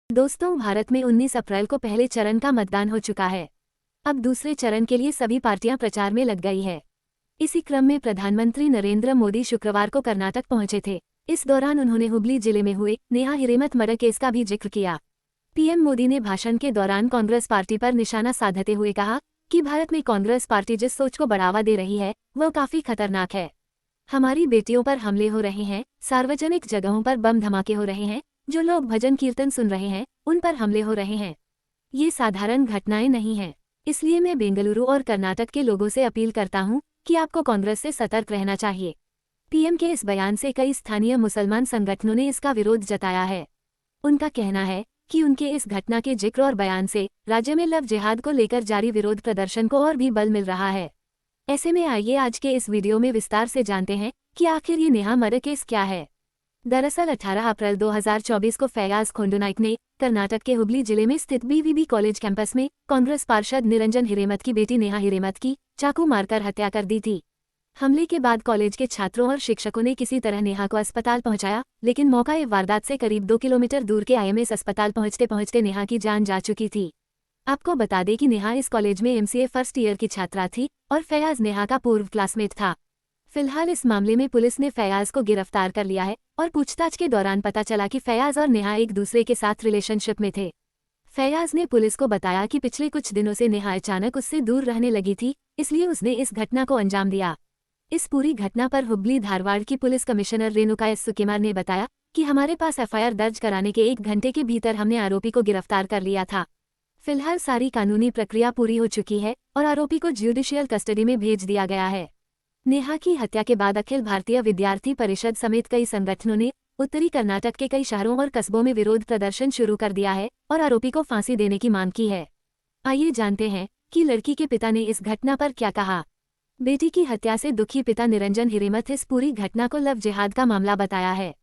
दोस्तों, भारत में 19 अप्रैल को पहले चरण का मतदान हो चुका है। अब दूसरे चरण के लिए सभी पार्टियां प्रचार में लग गई है। इसी क्रम में प्रधानमंत्री नरेंद्र मोदी शुक्रवार को कर्नाटक पहुंचे थे। इस दौरान उन्होंने हुबली जिले में हुए नेहा हिरेमठ मर्डर केस का भी जिक्र किया। पीएम मोदी ने भाषण के दौरान कांग्रेस पार्टी पर निशाना साधते हुए कहा कि भारत में कांग्रेस पार्टी जिस सोच को बढ़ावा दे रही है वह काफी खतरनाक है। हमारी बेटियों पर हमले हो रहे हैं, सार्वजनिक जगहों पर बम धमाके हो रहे हैं, जो लोग भजन कीर्तन सुन रहे हैं उन पर हमले हो रहे हैं। ये साधारण घटनाएं नहीं हैं। इसलिए मैं बेंगलुरु और कर्नाटक के लोगों से अपील करता हूं कि आपको कांग्रेस से सतर्क रहना चाहिए। पीएम के इस बयान से कई स्थानीय मुसलमान संगठनों ने इसका विरोध जताया है। उनका कहना है कि उनके इस घटना के जिक्र और बयान से राज्य में लव जिहाद को लेकर जारी विरोध प्रदर्शन को और भी बल मिल रहा है। ऐसे में आइए आज के इस वीडियो में विस्तार से जानते हैं कि आखिर ये नेहा मर्डर केस क्या है। दरअसल 18 अप्रैल 2024 को फैयाज खोंडुनाइक ने कर्नाटक के हुबली जिले में स्थित बीवीबी कॉलेज कैंपस में कांग्रेस पार्षद निरंजन हिरेमठ की बेटी नेहा हिरेमठ की चाकू मारकर हत्या कर दी थी। हमले के बाद कॉलेज के छात्रों और शिक्षकों ने किसी तरह नेहा को अस्पताल पहुंचाया, लेकिन मौका वारदात से करीब 2 किलोमीटर दूर के आईएमएस अस्पताल पहुंचते पहुंचते नेहा की जान जा चुकी थी। आपको बता दें कि नेहा इस कॉलेज में एमसीए फर्स्ट ईयर की छात्रा थी और फैयाज नेहा का पूर्व क्लासमेट था। फिलहाल इस मामले में पुलिस ने फैयाज को गिरफ्तार कर लिया है और पूछताछ के दौरान पता चला कि फैयाज और नेहा एक दूसरे के साथ रिलेशनशिप में थे। फैयाज ने पुलिस को बताया कि पिछले कुछ दिनों से नेहा अचानक उससे दूर रहने लगी थी, इसलिए उसने इस घटना को अंजाम दिया। इस पूरी घटना पर हुबली धारवाड़ की पुलिस कमिश्नर रेणुका एस सुकुमार ने बताया कि हमारे पास एफआईआर दर्ज कराने के 1 घंटे के भीतर हमने आरोपी को गिरफ्तार कर लिया था। फिलहाल सारी कानूनी प्रक्रिया पूरी हो चुकी है और आरोपी को ज्युडिशियल कस्टडी में भेज दिया गया है। नेहा की हत्या के बाद अखिल भारतीय विद्यार्थी परिषद समेत कई संगठनों ने उत्तरी कर्नाटक के कई शहरों और कस्बों में विरोध प्रदर्शन शुरू कर दिया है और आरोपी को फांसी देने की मांग की है। आइए जानते हैं कि लड़की के पिता ने इस घटना पर क्या कहा। बेटी की हत्या से दुखी पिता निरंजन हिरेमठ इस पूरी घटना को लव जिहाद का मामला बताया है।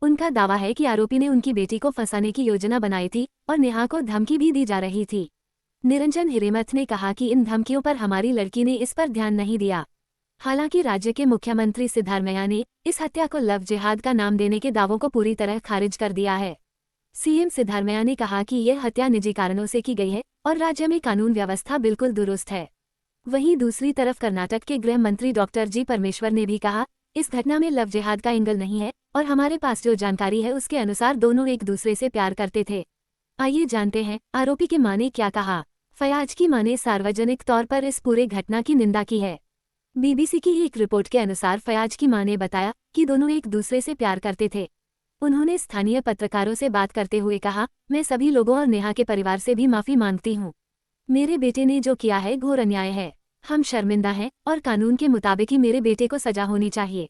उनका दावा है कि आरोपी ने उनकी बेटी को फंसाने की योजना बनाई थी और नेहा को धमकी भी दी जा रही थी। निरंजन हिरेमठ ने कहा कि इन धमकियों पर हमारी लड़की ने इस पर ध्यान नहीं दिया। हालांकि राज्य के मुख्यमंत्री सिद्धारमैया ने इस हत्या को लव जिहाद का नाम देने के दावों को पूरी तरह खारिज कर दिया है। सीएम सिद्धारमैया ने कहा कि यह हत्या निजी कारणों से की गई है और राज्य में कानून व्यवस्था बिल्कुल दुरुस्त है। वहीं दूसरी तरफ कर्नाटक के गृह मंत्री डॉक्टर जी परमेश्वर ने भी कहा, इस घटना में लव जिहाद का एंगल नहीं है और हमारे पास जो जानकारी है उसके अनुसार दोनों एक दूसरे से प्यार करते थे। आइए जानते हैं आरोपी की मां ने क्या कहा। फयाज की मां ने सार्वजनिक तौर पर इस पूरे घटना की निंदा की है। बीबीसी की एक रिपोर्ट के अनुसार फयाज की मां ने बताया कि दोनों एक दूसरे से प्यार करते थे। उन्होंने स्थानीय पत्रकारों से बात करते हुए कहा, मैं सभी लोगों और नेहा के परिवार से भी माफी मांगती हूँ। मेरे बेटे ने जो किया है घोर अन्याय है। हम शर्मिंदा हैं और कानून के मुताबिक ही मेरे बेटे को सजा होनी चाहिए।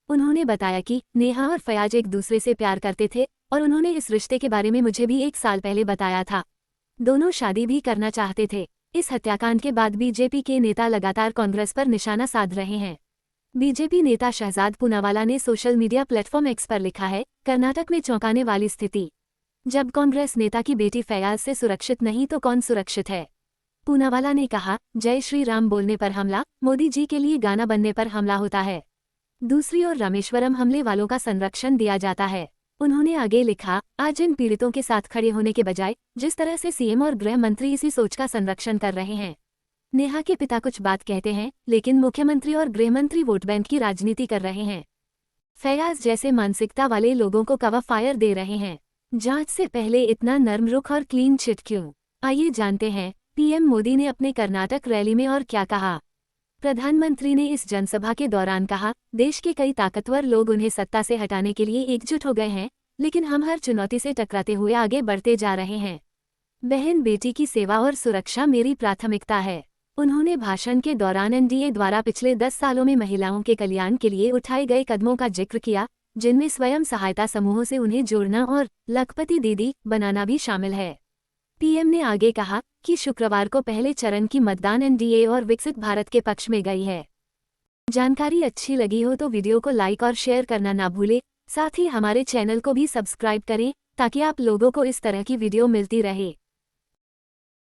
उन्होंने बताया कि नेहा और फयाज एक दूसरे से प्यार करते थे और उन्होंने इस रिश्ते के बारे में मुझे भी 1 साल पहले बताया था। दोनों शादी भी करना चाहते थे। इस हत्याकांड के बाद बीजेपी के नेता लगातार कांग्रेस पर निशाना साध रहे हैं। बीजेपी नेता शहजाद पूनावाला ने सोशल मीडिया प्लेटफॉर्म एक्स पर लिखा है, कर्नाटक में चौंकाने वाली स्थिति। जब कांग्रेस नेता की बेटी फयाज से सुरक्षित नहीं तो कौन सुरक्षित है। पूनावाला ने कहा, जय श्री राम बोलने पर हमला, मोदी जी के लिए गाना बनने पर हमला होता है। दूसरी ओर रामेश्वरम हमले वालों का संरक्षण दिया जाता है। उन्होंने आगे लिखा, आज इन पीड़ितों के साथ खड़े होने के बजाय जिस तरह से सीएम और गृह मंत्री इसी सोच का संरक्षण कर रहे हैं। नेहा के पिता कुछ बात कहते हैं, लेकिन मुख्यमंत्री और गृह मंत्री वोट बैंक की राजनीति कर रहे हैं। फैयाज जैसे मानसिकता वाले लोगों को कवर फायर दे रहे हैं। जांच से पहले इतना नर्म रुख और क्लीन चिट क्यों। आइए जानते हैं पीएम मोदी ने अपने कर्नाटक रैली में और क्या कहा। प्रधानमंत्री ने इस जनसभा के दौरान कहा, देश के कई ताकतवर लोग उन्हें सत्ता से हटाने के लिए एकजुट हो गए हैं, लेकिन हम हर चुनौती से टकराते हुए आगे बढ़ते जा रहे हैं। बहन बेटी की सेवा और सुरक्षा मेरी प्राथमिकता है। उन्होंने भाषण के दौरान एनडीए द्वारा पिछले 10 सालों में महिलाओं के कल्याण के लिए उठाए गए कदमों का जिक्र किया, जिनमें स्वयं सहायता समूहों से उन्हें जोड़ना और लखपति दीदी बनाना भी शामिल है। पीएम ने आगे कहा कि शुक्रवार को पहले चरण की मतदान एनडीए और विकसित भारत के पक्ष में गई है। जानकारी अच्छी लगी हो तो वीडियो को लाइक और शेयर करना ना भूलें। साथ ही हमारे चैनल को भी सब्सक्राइब करें ताकि आप लोगों को इस तरह की वीडियो मिलती रहे।